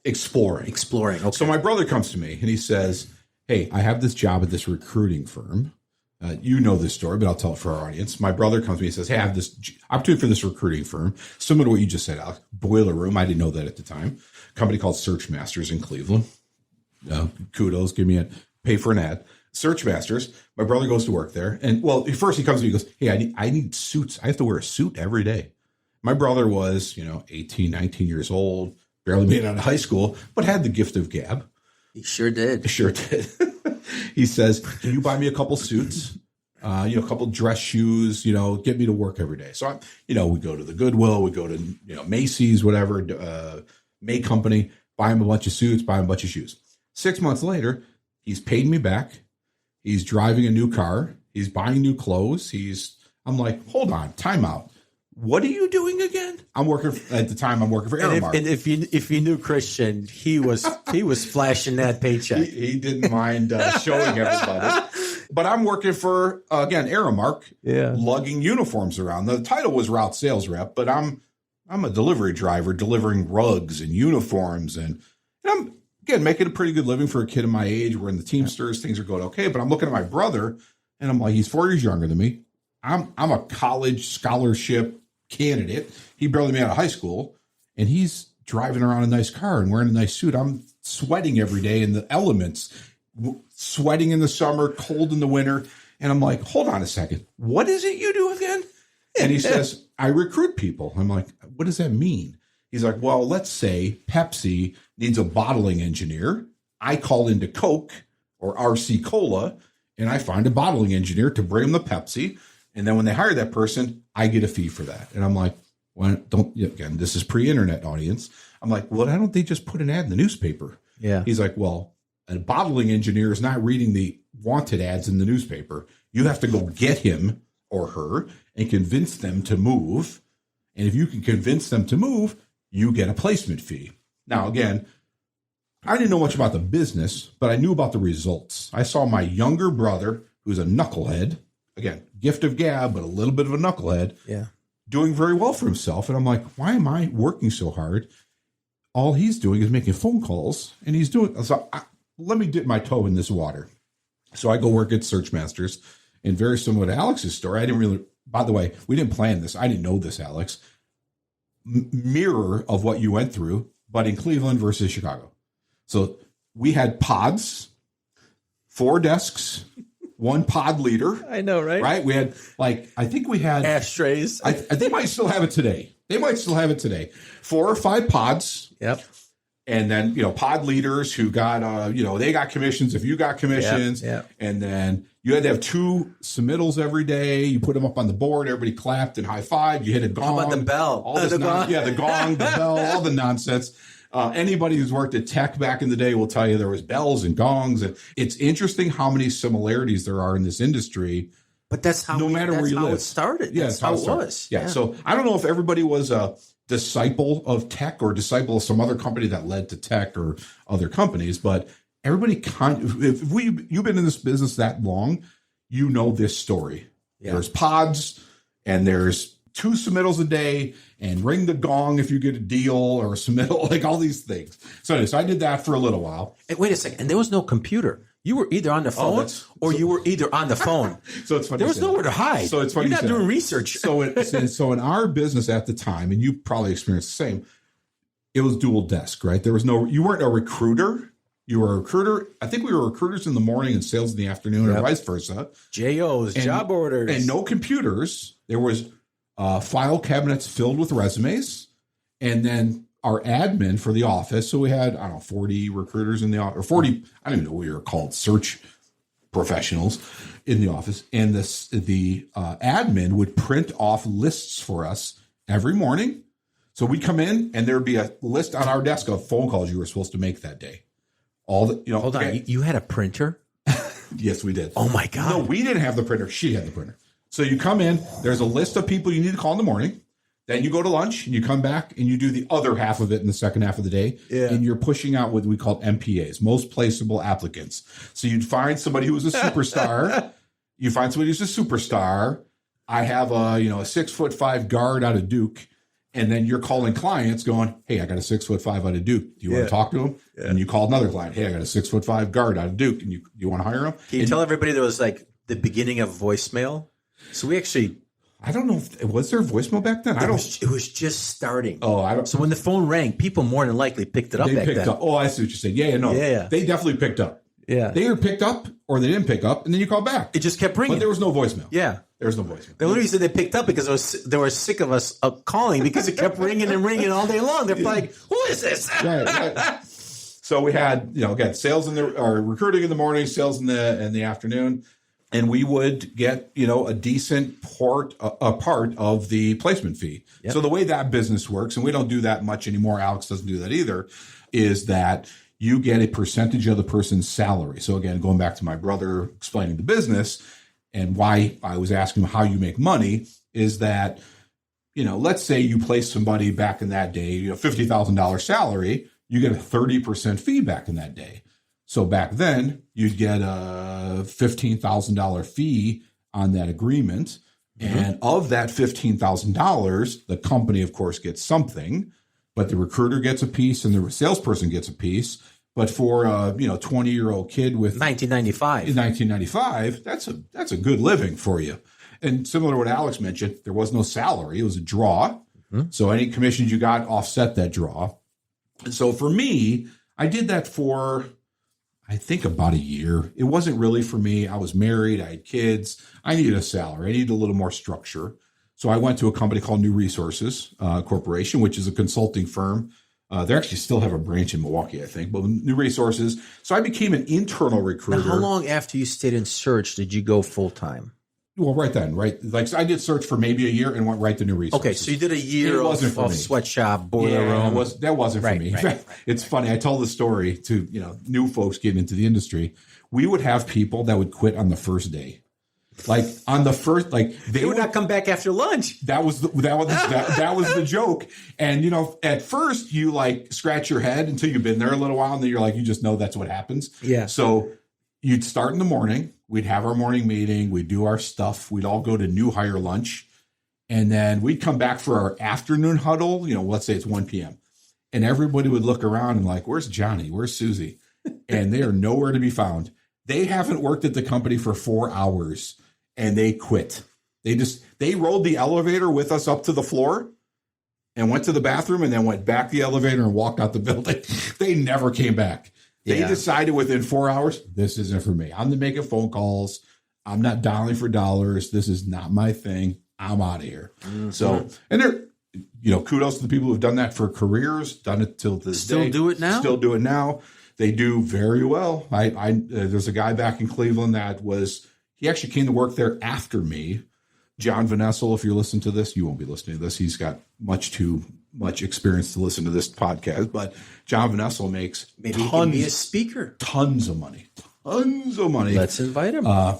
exploring. Okay. So my brother comes to me and he says, hey, I have this job at this recruiting firm. You know this story, but I'll tell it for our audience. My brother comes to me and says, hey, I have this opportunity for this recruiting firm. Similar to what you just said, Alex. Boiler room. I didn't know that at the time. A company called Search Masters in Cleveland. Kudos. Give me pay for an ad. Search Masters. My brother goes to work there. And well, first he comes to me and goes, hey, I need suits. I have to wear a suit every day. My brother was, 18, 19 years old, barely made it out of high school, but had the gift of gab. He sure did. Sure did. He says, can you buy me a couple suits, a couple dress shoes, get me to work every day. So, we go to the Goodwill, we go to, Macy's, whatever, May Company, buy him a bunch of suits, buy him a bunch of shoes. 6 months later, he's paid me back. He's driving a new car. He's buying new clothes. I'm like, hold on, time out. What are you doing again? I'm working for Aramark. And if you knew Christian, he was flashing that paycheck. He didn't mind showing everybody. But I'm working for Aramark, lugging uniforms around. The title was route sales rep, but I'm a delivery driver delivering rugs and uniforms, and I'm making a pretty good living for a kid of my age. We're in the Teamsters, things are going okay. But I'm looking at my brother, and I'm like, he's 4 years younger than me. I'm a college scholarship candidate. He barely made out of high school, and he's driving around a nice car and wearing a nice suit. I'm sweating every day in the elements, sweating in the summer, cold in the winter. And I'm like, hold on a second. What is it you do again? And he says, I recruit people. I'm like, what does that mean? He's like, well, let's say Pepsi needs a bottling engineer. I call into Coke or RC Cola, and I find a bottling engineer to bring them the Pepsi. And then when they hire that person, I get a fee for that. And I'm like, again, this is pre-internet audience. I'm like, well, why don't they just put an ad in the newspaper? Yeah. He's like, well, a bottling engineer is not reading the wanted ads in the newspaper. You have to go get him or her and convince them to move. And if you can convince them to move, you get a placement fee. Now, again, I didn't know much about the business, but I knew about the results. I saw my younger brother, who's a knucklehead, again, gift of gab, but a little bit of a knucklehead, doing very well for himself. And I'm like, why am I working so hard? All he's doing is making phone calls, and he's doing, so let me dip my toe in this water. So I go work at Search Masters, and very similar to Alex's story, I didn't really, by the way, we didn't plan this. I didn't know this, Alex. Mirror of what you went through, but in Cleveland versus Chicago. So we had pods, 4 desks, 1 pod leader. I know, right? Right? We had, I think we had ashtrays. They might still have it today. 4 or 5 pods. Yep. And then, pod leaders who got, they got commissions if you got commissions. Yep. And then you had to have 2 submittals every day. You put them up on the board. Everybody clapped and high-fived. You hit a gong. How about the bell? The gong, the bell, all the nonsense. Anybody who's worked at tech back in the day will tell you there was bells and gongs. And it's interesting how many similarities there are in this industry. But that's how it started. Yeah, that's how it was. Yeah. So I don't know if everybody was a disciple of tech or disciple of some other company that led to tech or other companies, but everybody you've been in this business that long, you know this story. Yeah. There's pods, and there's 2 submittals a day, and ring the gong if you get a deal or a submittal, all these things. So I did that for a little while. And wait a second, and there was no computer. You were either on the phone you were either on the phone. So it's funny. There was nowhere to hide. So it's funny. You're not doing research. So in our business at the time, and you probably experienced the same, it was dual desk, right? You weren't a recruiter. You were a recruiter. I think we were recruiters in the morning and sales in the afternoon, or vice versa. JOs, job orders. And no computers. There was file cabinets filled with resumes, and then our admin for the office. So we had, I don't know, 40 recruiters in the office, or 40, I don't even know what we were called, search professionals in the office. And the admin would print off lists for us every morning. So we'd come in and there'd be a list on our desk of phone calls you were supposed to make that day. Hold on. You had a printer? Yes, we did. Oh my God. No, we didn't have the printer. She had the printer. So you come in, there's a list of people you need to call in the morning. Then you go to lunch and you come back and you do the other half of it in the second half of the day. Yeah. And you're pushing out what we call MPAs, most placeable applicants. So you'd find somebody who was a superstar. You find somebody who's a superstar. I have a 6'5" guard out of Duke. And then you're calling clients going, hey, I got a 6'5" out of Duke. Do you want to talk to him? Yeah. And you called another client. Hey, I got a 6'5" guard out of Duke. And you want to hire him? Can you tell everybody there was like the beginning of voicemail? So we actually, I don't know. Was there voicemail back then? It was just starting. Oh, I don't. So when the phone rang, people more than likely picked it up back then. Up. Oh, I see what you're saying. Yeah, no. Yeah. They definitely picked up. Yeah. They either picked up or they didn't pick up, and then you call back. It just kept ringing. But there was no voicemail. Yeah. There was no voicemail. They literally said they picked up because they were sick of us calling because it kept ringing and ringing all day long. They're like, who is this? Right. So we had, again, sales or recruiting in the morning, sales in the afternoon. And we would get, a decent part of the placement fee. Yep. So the way that business works, and we don't do that much anymore, Alex doesn't do that either, is that you get a percentage of the person's salary. So again, going back to my brother explaining the business and why I was asking him how you make money is that, let's say you place somebody back in that day, $50,000 salary, you get a 30% fee back in that day. So back then, you'd get a $15,000 fee on that agreement. Mm-hmm. And of that $15,000, the company, of course, gets something, but the recruiter gets a piece and the salesperson gets a piece. But for a 20-year-old kid with 1995, that's a good living for you. And similar to what Alex mentioned, there was no salary; it was a draw. Mm-hmm. So any commissions you got offset that draw. And so for me, I did that for, I think, about a year. It wasn't really for me. I was married. I had kids. I needed a salary. I needed a little more structure. So I went to a company called New Resources Corporation, which is a consulting firm. They actually still have a branch in Milwaukee, I think, but New Resources. So I became an internal recruiter. Now, how long after you stayed in search did you go full time? Well, right then, right? Like, so I did search for maybe a year and went right to New Resources. Okay, so you did a year of sweatshop, boiler room. That wasn't for me. Right. It's funny. I tell the story to new folks getting into the industry. We would have people that would quit on the first day. Like on the first, they would not come back after lunch. That was the joke. And at first you scratch your head until you've been there a little while, and then you're like, you just know that's what happens. Yeah. So you'd start in the morning. We'd have our morning meeting. We'd do our stuff. We'd all go to new hire lunch, and then we'd come back for our afternoon huddle. Let's say it's 1 p.m. and everybody would look around and like, where's Johnny? Where's Susie? And they are nowhere to be found. They haven't worked at the company for 4 hours. And they quit. They rode the elevator with us up to the floor and went to the bathroom and then went back the elevator and walked out the building. They never came back. They decided within 4 hours, this isn't for me. I'm making phone calls. I'm not dialing for dollars. This is not my thing. I'm out of here. Mm-hmm. So, and they're, kudos to the people who've done that for careers, done it till this day. Still do it now? They do very well. There's a guy back in Cleveland he actually came to work there after me. John Vanessel, if you're listening to this, you won't be listening to this. He's got much too much experience to listen to this podcast. But John Vanessel makes maybe he can be a speaker. Tons of money. Let's invite him. My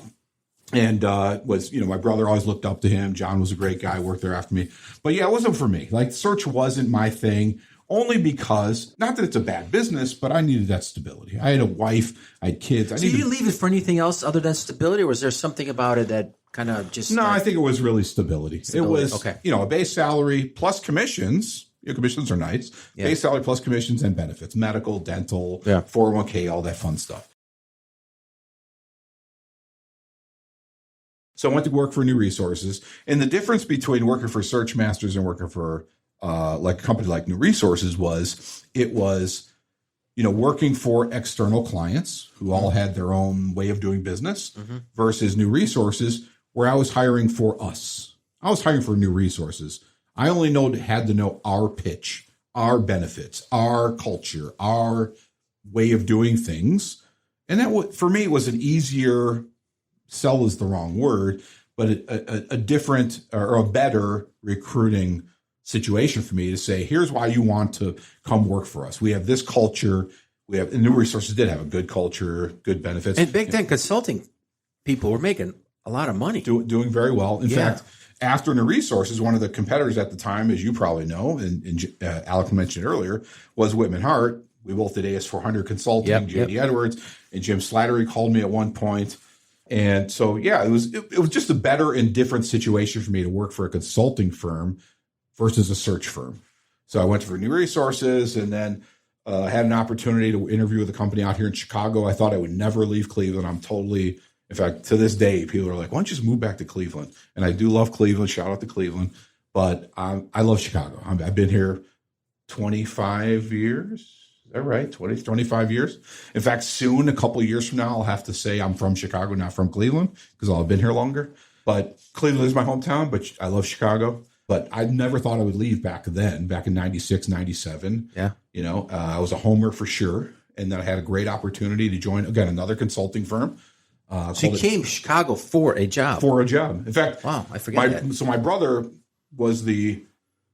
brother always looked up to him. John was a great guy, worked there after me. But yeah, it wasn't for me. Search wasn't my thing. Only because, not that it's a bad business, but I needed that stability. I had a wife, I had kids. So you didn't leave it for anything else other than stability, or was there something about it that kind of just... No, I think it was really stability. It was, a base salary plus commissions. Commissions are nice. Yeah. Base salary plus commissions and benefits, medical, dental, 401k, all that fun stuff. So I went to work for New Resources. And the difference between working for Search Masters and working for a company like New Resources was working for external clients who all had their own way of doing business versus New Resources where I was hiring for us. I was hiring for new resources. I only had to know our pitch, our benefits, our culture, our way of doing things. And that, for me, was an easier, sell is the wrong word, but a different or a better recruiting situation for me to say, here's why you want to come work for us. We have this culture. And new resources did have a good culture, good benefits. And back then, consulting people were making a lot of money. Doing very well. In fact, after new resources, one of the competitors at the time, as you probably know, and Alex mentioned earlier, was Whitman Hart. We both did AS400 Consulting, J.D. Edwards, and Jim Slattery called me at one point. And so, it was just a better and different situation for me to work for a consulting firm versus a search firm. So I went for new resources and then had an opportunity to interview with a company out here in Chicago. I thought I would never leave Cleveland. In fact, to this day, people are like, why don't you just move back to Cleveland? And I do love Cleveland. Shout out to Cleveland. But I love Chicago. I've been here 25 years. Is that right? 25 years. In fact, soon, a couple of years from now, I'll have to say I'm from Chicago, not from Cleveland, because I'll have been here longer. But Cleveland is my hometown, but I love Chicago. But I never thought I would leave back then, back in 96, 97. Yeah. I was a homer for sure. And then I had a great opportunity to join, again, another consulting firm. So you came to Chicago for a job. In fact, wow, I forgot that. So my brother was the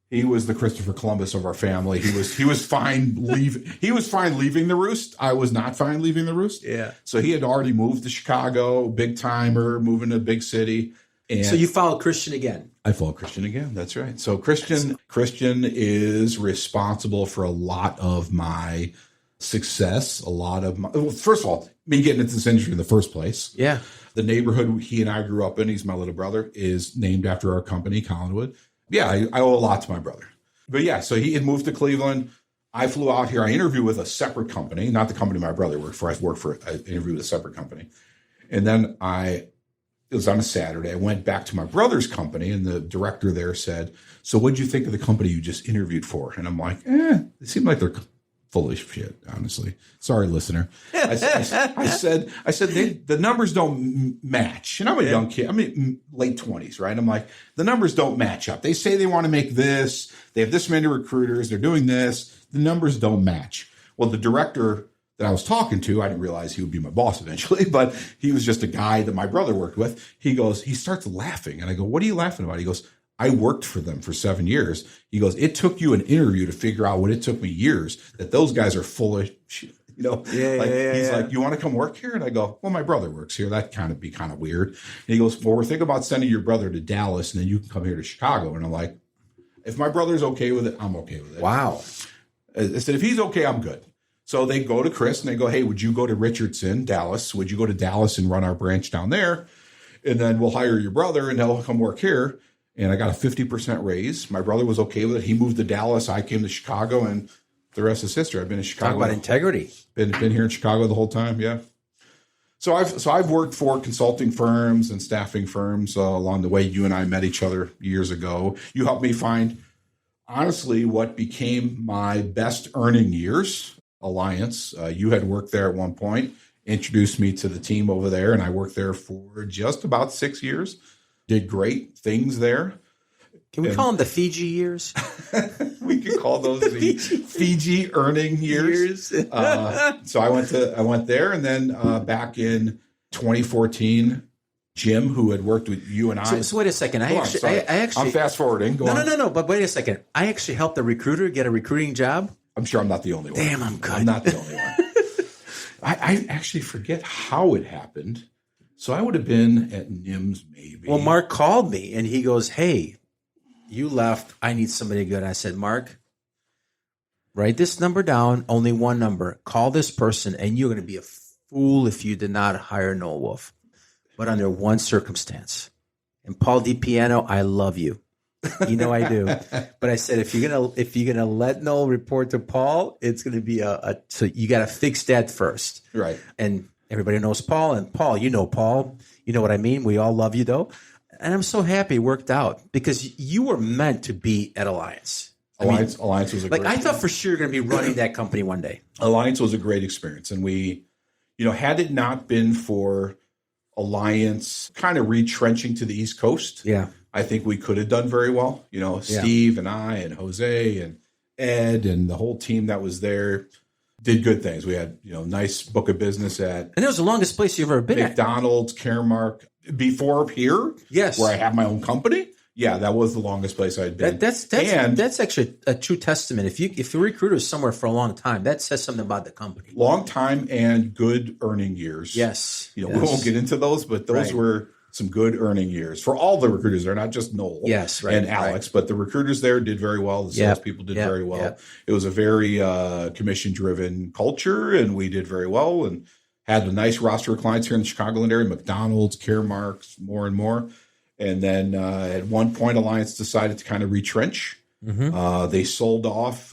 Christopher Columbus of our family. He was fine leaving the roost. I was not fine leaving the roost. Yeah. So he had already moved to Chicago, big timer, moving to a big city. And so you followed Christian again. I followed Christian again. That's right. So Christian is responsible for a lot of my success. First of all, me getting into this industry in the first place. Yeah. The neighborhood he and I grew up in, he's my little brother, is named after our company, Collinwood. Yeah, I owe a lot to my brother. But so he had moved to Cleveland. I flew out here. I interviewed with a separate company, not the company my brother worked for. I interviewed with a separate company. And then it was on a Saturday. I went back to my brother's company, and the director there said, "So what'd you think of the company you just interviewed for?" And I'm like, it seemed like they're full of shit, honestly. Sorry, listener. I said, the numbers don't match. And I'm a young kid. I'm in late 20s, right? I'm like, the numbers don't match up. They say they want to make this. They have this many recruiters. They're doing this. The numbers don't match. Well, the director that I was talking to, I didn't realize he would be my boss eventually, but he was just a guy that my brother worked with. He starts laughing. And I go, "What are you laughing about?" He goes, "I worked for them for 7 years." He goes, "It took you an interview to figure out what it took me years, that those guys are full of shit." He's like, "You want to come work here?" And I go, "Well, my brother works here. That be kind of weird." And he goes, "Well, we're thinking about sending your brother to Dallas, and then you can come here to Chicago." And I'm like, if my brother's okay with it, I'm okay with it. Wow. I said, if he's okay, I'm good. So they go to Chris and they go, "Hey, would you go to Richardson, Dallas? Would you go to Dallas and run our branch down there? And then we'll hire your brother and he'll come work here." And I got a 50% raise. My brother was okay with it. He moved to Dallas. I came to Chicago, and the rest is history. I've been in Chicago. Talk about integrity. Been here in Chicago the whole time. Yeah. So I've worked for consulting firms and staffing firms along the way. You and I met each other years ago. You helped me find, honestly, what became my best earning years. Alliance. You had worked there at one point, introduced me to the team over there, and I worked there for just about 6 years. Did great things there. Can we call them the Fiji years? We could call those the Fiji earning years. So I went there, and then back in 2014, Jim, who had worked with you and I. So wait a second. I'm fast forwarding. No. But wait a second. I actually helped a recruiter get a recruiting job. I'm sure I'm not the only one. Damn, I'm good. I'm not the only one. I actually forget how it happened. So I would have been at NIMS maybe. Well, Mark called me and he goes, "Hey, you left. I need somebody good." I said, "Mark, write this number down, only one number. Call this person, and you're going to be a fool if you did not hire Noel Wolf. But under one circumstance." And Paul DiPiano, I love you. You know I do. But I said, if you're gonna let Noel report to Paul, it's gonna be so you gotta fix that first. Right. And everybody knows Paul, and Paul, you know Paul. You know what I mean? We all love you though. And I'm so happy it worked out because you were meant to be at Alliance. Alliance was I thought for sure you're gonna be running that company one day. Alliance was a great experience. And we, had it not been for Alliance kind of retrenching to the East Coast. Yeah. I think we could have done very well. Steve and I and Jose and Ed and the whole team that was there did good things. We had, nice book of business at. And it was the longest place you've ever been McDonald's, Caremark. Before here, yes, where I have my own company. Yeah, that was the longest place I'd been. That's actually a true testament. If a recruiter is somewhere for a long time, that says something about the company. Long time and good earning years. Yes. We won't get into those, but those were some good earning years for all the recruiters. They're not just Noel and Alex, but the recruiters there did very well. The salespeople did very well. Yep. It was a very commission-driven culture, and we did very well and had a nice roster of clients here in the Chicagoland area, McDonald's, Caremark, more and more. And then at one point, Alliance decided to kind of retrench. Mm-hmm. They sold off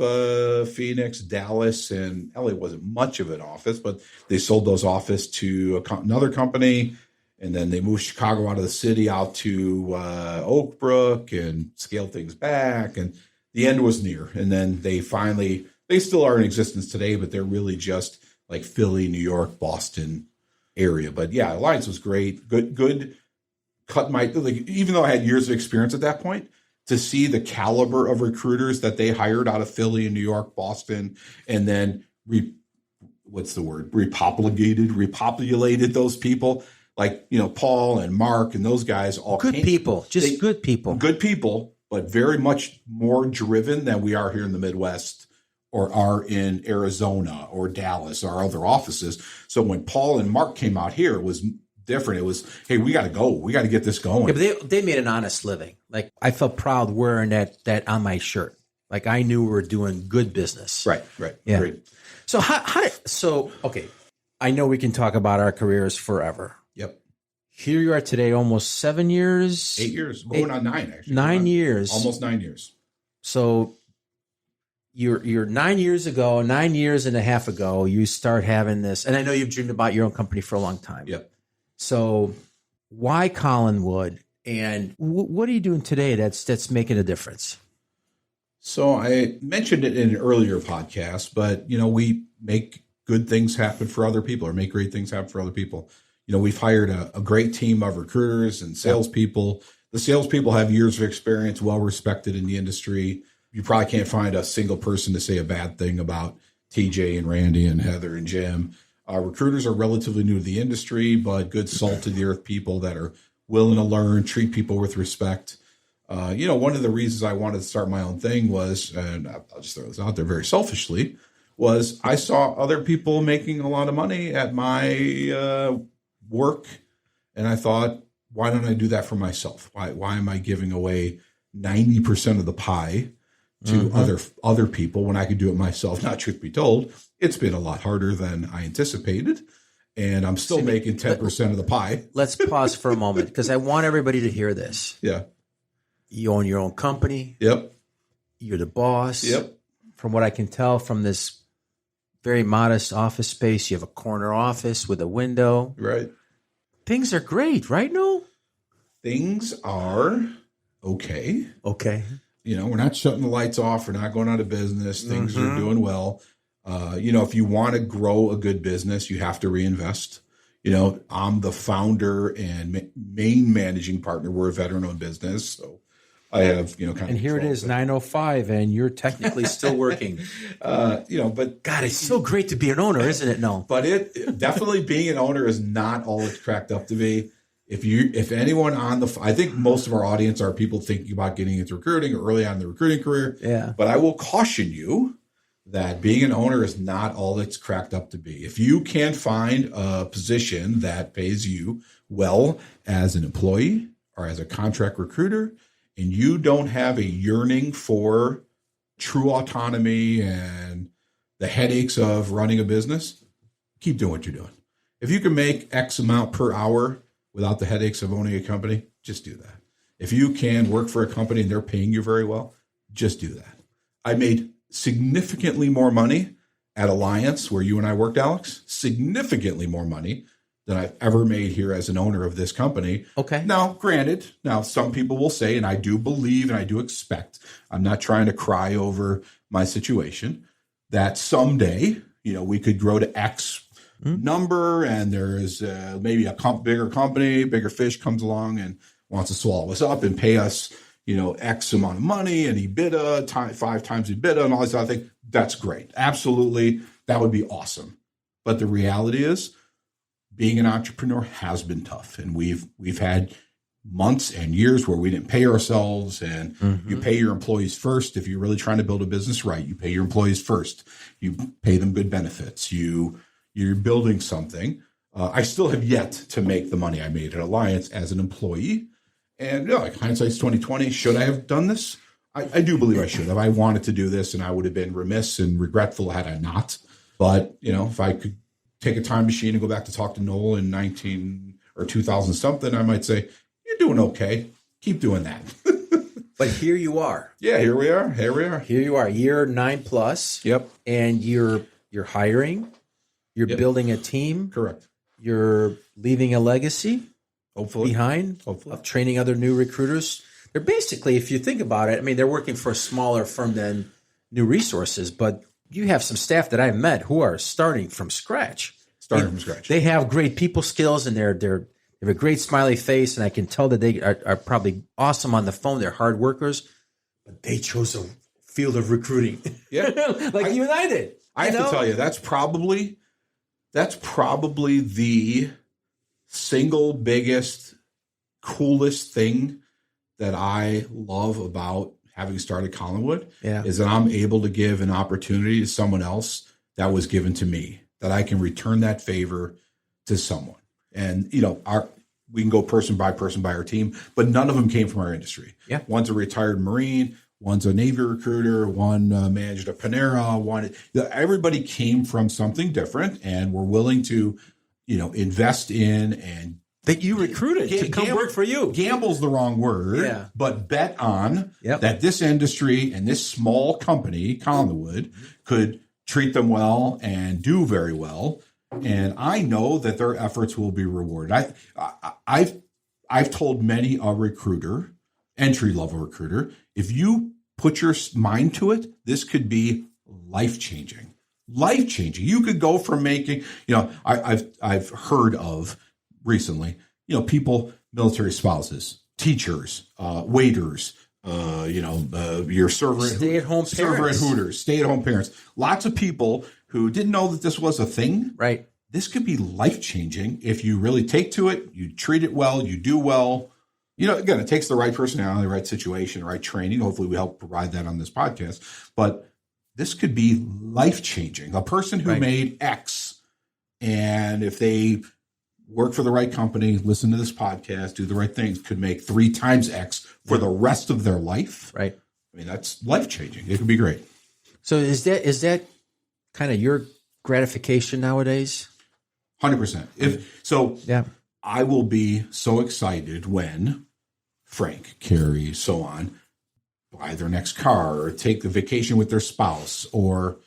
Phoenix, Dallas, and LA wasn't much of an office, but they sold those offices to another company. And then they moved Chicago out of the city out to Oak Brook and scaled things back. And the end was near. And then they still are in existence today, but they're really just like Philly, New York, Boston area. But yeah, Alliance was great. Good. Cut my, even though I had years of experience at that point, to see the caliber of recruiters that they hired out of Philly and New York, Boston, and then repopulated those people. Like, Paul and Mark and those guys all good people, good people, but very much more driven than we are here in the Midwest or are in Arizona or Dallas or other offices. So when Paul and Mark came out here, it was different. It was, hey, we got to go. We got to get this going. Yeah, but they made an honest living. Like, I felt proud wearing that on my shirt. Like, I knew we were doing good business. Right. Yeah. Great. So okay, I know we can talk about our careers forever. Yep. Here you are today, almost 7 years. 8 years. Going on 9, actually. 9 years. Almost 9 years. So you're 9 years ago, 9 years and a half ago, you start having this, and I know you've dreamed about your own company for a long time. Yep. So why Collinwood, and what are you doing today that's making a difference? So I mentioned it in an earlier podcast, but, we make good things happen for other people or make great things happen for other people. We've hired a great team of recruiters and salespeople. The salespeople have years of experience, well respected in the industry. You probably can't find a single person to say a bad thing about TJ and Randy and Heather and Jim. Recruiters are relatively new to the industry, but good salt to the earth people that are willing to learn, treat people with respect. One of the reasons I wanted to start my own thing was, and I'll just throw this out there very selfishly, was I saw other people making a lot of money at my work, and I thought, why don't I do that for myself? Why am I giving away 90% of the pie to other people when I could do it myself? Not truth be told, it's been a lot harder than I anticipated, and I'm still making 10% of the pie. Let's pause for a moment because I want everybody to hear this. Yeah. You own your own company. Yep. You're the boss. Yep. From what I can tell from this very modest office space, you have a corner office with a window. Right. Things are great, right, Noel? Things are okay. Okay. We're not shutting the lights off. We're not going out of business. Things are doing well. If you want to grow a good business, you have to reinvest. I'm the founder and main managing partner. We're a veteran-owned business, so I have, kind of. And here it is, 9:05, and you're technically still working. But God, it's so great to be an owner, isn't it? No, but it definitely being an owner is not all it's cracked up to be. If anyone I think most of our audience are people thinking about getting into recruiting or early on in the recruiting career. Yeah. But I will caution you that being an owner is not all it's cracked up to be. If you can find a position that pays you well as an employee or as a contract recruiter, and you don't have a yearning for true autonomy and the headaches of running a business, keep doing what you're doing. If you can make X amount per hour without the headaches of owning a company, just do that. If you can work for a company and they're paying you very well, just do that. I made significantly more money at Alliance, where you and I worked, Alex, significantly more money than I've ever made here as an owner of this company. Okay. Now, granted, some people will say, and I do believe and I do expect, I'm not trying to cry over my situation, that someday, we could grow to X number and there is maybe a bigger company, bigger fish comes along and wants to swallow us up and pay us, X amount of money and EBITDA, 5 times EBITDA and all this other thing. That's great. Absolutely. That would be awesome. But the reality is being an entrepreneur has been tough. And we've had months and years where we didn't pay ourselves, and you pay your employees first. If you're really trying to build a business right, you pay your employees first. You pay them good benefits. You're building something. I still have yet to make the money I made at Alliance as an employee. And hindsight's 2020. Should I have done this? I do believe I should have. I wanted to do this, and I would have been remiss and regretful had I not. But, if I could take a time machine and go back to talk to Noel in 19 or 2000 something, I might say, you're doing okay. Keep doing that. But here you are. Yeah, here we are. Here you are, year 9+. Yep. And you're hiring. You're building a team. Correct. You're leaving a legacy. Hopefully. Behind. Hopefully. Of training other new recruiters. They're basically, if you think about it, they're working for a smaller firm than New Resources, but you have some staff that I've met who are starting from scratch. They have great people skills, and they have a great smiley face, and I can tell that they are probably awesome on the phone. They're hard workers, but they chose a field of recruiting. Yeah. You and I did. I have to tell you, that's probably the single biggest, coolest thing that I love about having started Collinwood is that I'm able to give an opportunity to someone else that was given to me, that I can return that favor to someone. And, we can go person by our team, but none of them came from our industry. Yeah. One's a retired Marine, one's a Navy recruiter, one managed a Panera, everybody came from something different and were willing to, invest in and that you recruited to come work for you. Gamble's the wrong word, but bet on that this industry and this small company, Collinwood, could treat them well and do very well. And I know that their efforts will be rewarded. I've told many a recruiter, entry-level recruiter, if you put your mind to it, this could be life-changing. Life-changing. You could go from making, I've heard of recently, people, military spouses, teachers, waiters, your server at Hooters, stay-at-home parents. Lots of people who didn't know that this was a thing. Right. This could be life-changing if you really take to it, you treat it well, you do well. Again, it takes the right personality, the right situation, the right training. Hopefully we help provide that on this podcast. But this could be life-changing. A person who made X, and if they work for the right company, listen to this podcast, do the right things, could make 3 times X for the rest of their life. Right. That's life-changing. It could be great. So is that kind of your gratification nowadays? 100%. I will be so excited when Frank, Carrie, so on, buy their next car or take a vacation with their spouse or,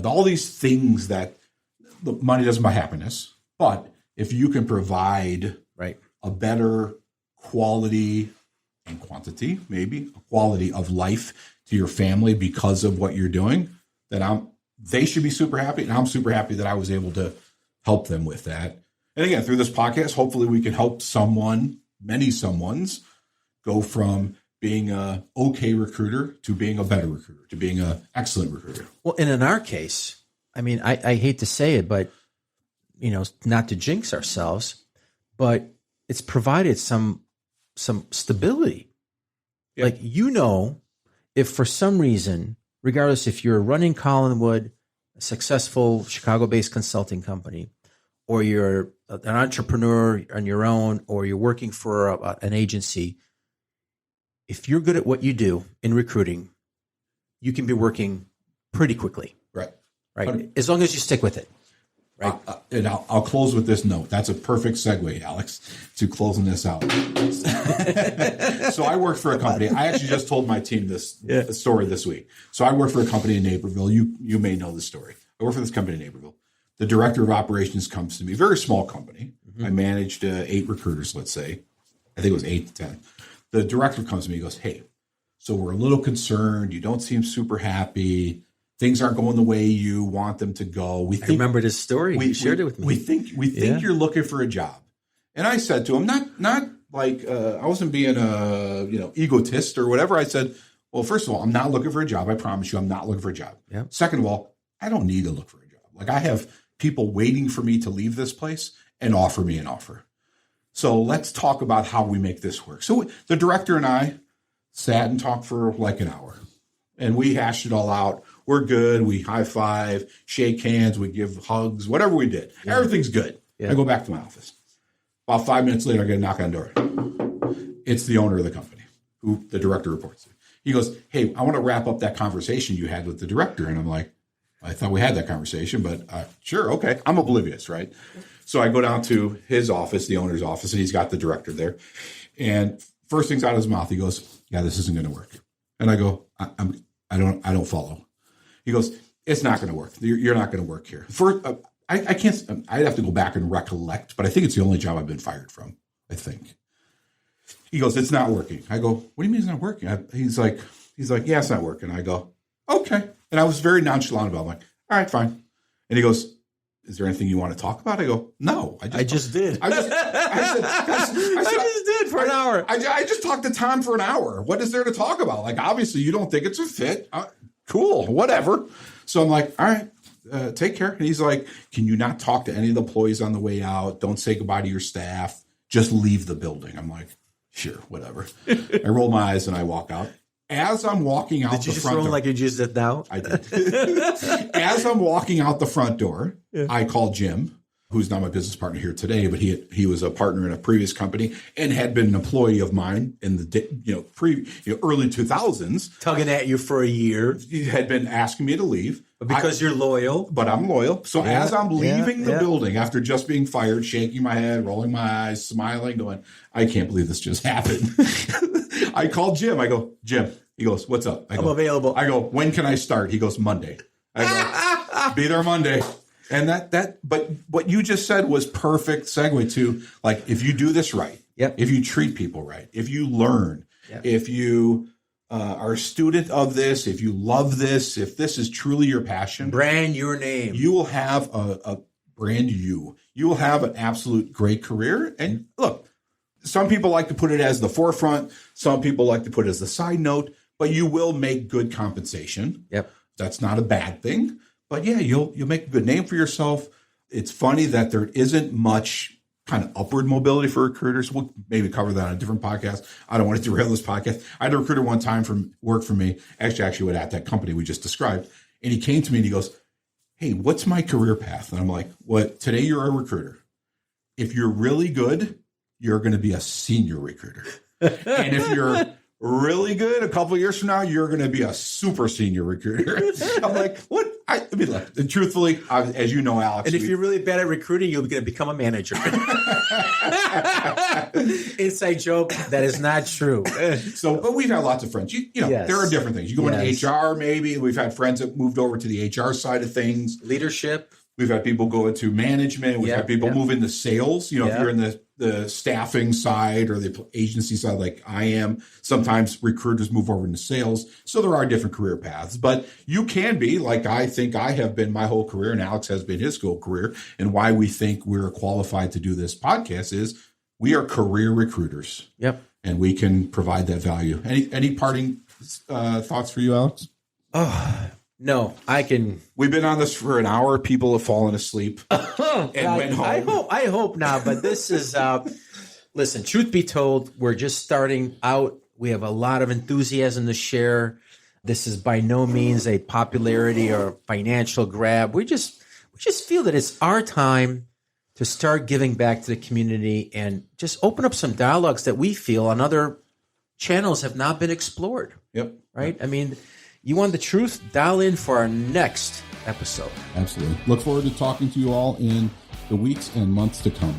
all these things that money doesn't buy happiness. But if you can provide a better quality and quantity, maybe a quality of life to your family because of what you're doing, then they should be super happy. And I'm super happy that I was able to help them with that. And again, through this podcast, hopefully we can help many someones go from being a okay recruiter to being a better recruiter, to being an excellent recruiter. Well, and in our case, I hate to say it, but, not to jinx ourselves, but it's provided some stability. Yeah. If for some reason, regardless if you're running Collinwood, a successful Chicago-based consulting company, or you're an entrepreneur on your own, or you're working for an agency, if you're good at what you do in recruiting, you can be working pretty quickly. Right. As long as you stick with it. Right. And I'll close with this note. That's a perfect segue, Alex, to closing this out. So I work for a company. I actually just told my team this story this week. So I work for a company in Naperville. You may know the story. I work for this company in Naperville. The director of operations comes to me, very small company. Mm-hmm. I managed 8 recruiters, let's say. I think it was 8 to 10. The director comes to me and goes, "Hey, so we're a little concerned. You don't seem super happy. Things aren't going the way you want them to go. I remember this story. You shared it with me. We think you're looking for a job." And I said to him, not like I wasn't being a egotist or whatever. I said, well, first of all, I'm not looking for a job. I promise you, I'm not looking for a job. Yeah. Second of all, I don't need to look for a job. Like I have people waiting for me to leave this place and offer me an offer. So let's talk about how we make this work. So the director and I sat and talked for like an hour, and we hashed it all out. We're good. We high five, shake hands, we give hugs, whatever we did. Yeah. Everything's good. Yeah. I go back to my office. About 5 minutes later, I get a knock on the door. It's the owner of the company, who the director reports to. He goes, hey, I want to wrap up that conversation you had with the director. And I'm like, I thought we had that conversation, but sure, okay. I'm oblivious, right? So I go down to his office, the owner's office, and he's got the director there. And first things out of his mouth, he goes, yeah, this isn't going to work. And I go, I don't follow. He goes, it's not going to work. You're not going to work here. I can't, I'd have to go back and recollect, but I think it's the only job I've been fired from, I think. He goes, it's not working. I go, what do you mean it's not working? He's like, yeah, it's not working. I go, okay. And I was very nonchalant about it. I'm like, all right, fine. And he goes, is there anything you want to talk about? I go, no. I just did for an hour. I just talked to Tom for an hour. What is there to talk about? Like, obviously, you don't think it's a fit. Cool, whatever. So I'm like, all right. Take care. And he's like, can you not talk to any of the employees on the way out? Don't say goodbye to your staff. Just leave the building. I'm like, sure, whatever. I roll my eyes and I walk out. As I'm walking out the front door. Did you just roll like you just did now? I did. As I'm walking out the front door, I call Jim, who's not my business partner here today, but he was a partner in a previous company and had been an employee of mine in the early 2000s. Tugging at you for a year. He had been asking me to leave. But because you're loyal. But I'm loyal. So as I'm leaving the building after just being fired, shaking my head, rolling my eyes, smiling, going, I can't believe this just happened. I called Jim. I go, Jim. He goes, what's up? I'm available. I go, when can I start? He goes, Monday. I go, be there Monday. And but what you just said was perfect segue to, like, if you do this right, if you treat people right, if you learn, if you are a student of this, if you love this, if this is truly your passion, brand your name, you will have a brand you will have an absolute great career. And look, some people like to put it as the forefront. Some people like to put it as the side note, but you will make good compensation. Yep. That's not a bad thing. But yeah, you'll make a good name for yourself. It's funny that there isn't much kind of upward mobility for recruiters. We'll maybe cover that on a different podcast. I don't want to derail this podcast. I had a recruiter one time from work for me, actually at that company we just described. And he came to me and he goes, hey, what's my career path? And I'm like, what? Today you're a recruiter. If you're really good, you're going to be a senior recruiter. And if you're really good, a couple of years from now, you're going to be a super senior recruiter. I'm like, what? I mean, look, and truthfully, as you know, Alex. And if you're really bad at recruiting, you're going to become a manager. Inside joke. That is not true. So, but we've had lots of friends. You know, there are different things. You go into HR, maybe. We've had friends that moved over to the HR side of things. Leadership. We've had people go into management. We've had people move into sales. You know, if you're in the staffing side or the agency side, like I am, sometimes recruiters move over into sales. So there are different career paths. But you can be, like I think I have been my whole career, and Alex has been his whole career. And why we think we're qualified to do this podcast is we are career recruiters. Yep. And we can provide that value. Any parting thoughts for you, Alex? Oh, no, I can. We've been on this for an hour. People have fallen asleep and went home. I hope not. But this is, listen, truth be told, we're just starting out. We have a lot of enthusiasm to share. This is by no means a popularity or financial grab. We just feel that it's our time to start giving back to the community and just open up some dialogues that we feel on other channels have not been explored. Yep. Right? I mean, you want the truth? Dial in for our next episode. Absolutely. Look forward to talking to you all in the weeks and months to come.